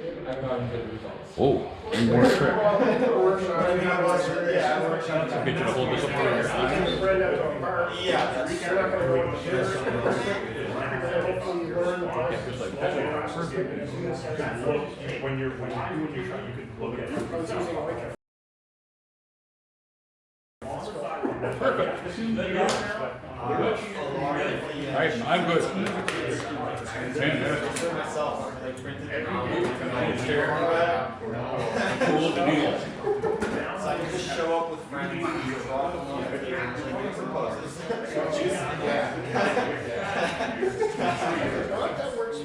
Oh, one more trick. To get you to hold this up over your eye. Yeah, that's true. Just like that. When you're doing your shot, you could look at it. Perfect. Alright, I'm good. Cool the deal. So I can just show up with friends and walk along with you and proposes. That works.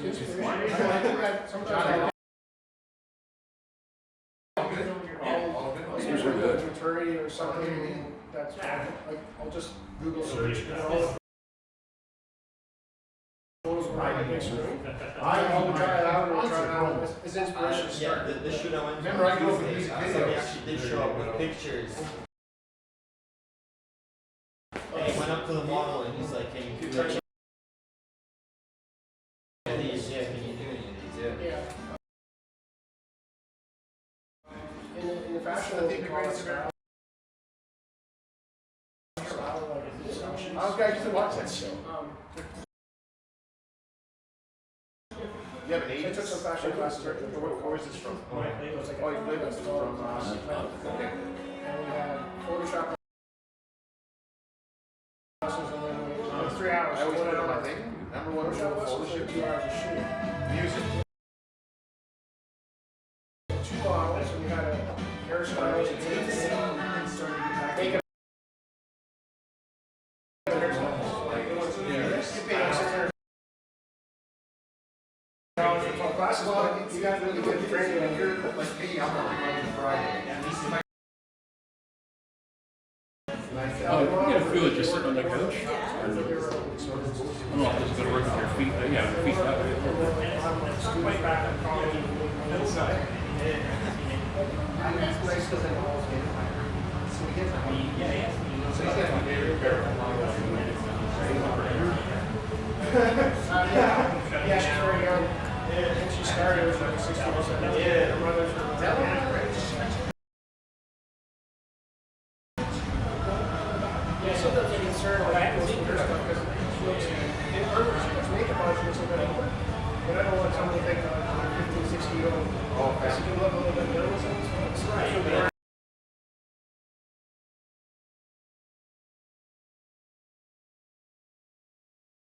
Usually good attorney or something. That's like I'll just Google search. I'll try it out. We'll try it out. It's inspiration. Yeah, this shoot I went to. Remember, I go for these Somebody videos. actually did show up with pictures. And he went up to the model and he's like, "Can you do these? Yeah, can you do any of these? Yeah." In the fashion, I think we call it style. I was going to watch that show. You have an I age? took some fashion classes. Where is this from? It was like Oh, you did? This is from, okay. And we had Photoshop classes and then it was 3 hours. I always put it on my thing. Number one was Photoshop photo lessons shoot. were 2 hours of shooting. Music. 2 models and we had a hairstylist and makeup. Classes, you got really good training and you're Like me, I'm working Monday to Friday. Oh, you get a feel it just sitting on the couch. I don't know if this is going to work with your feet. Yeah, your feet that way. Yeah, she's very young. And she started, it was like 16 or 17.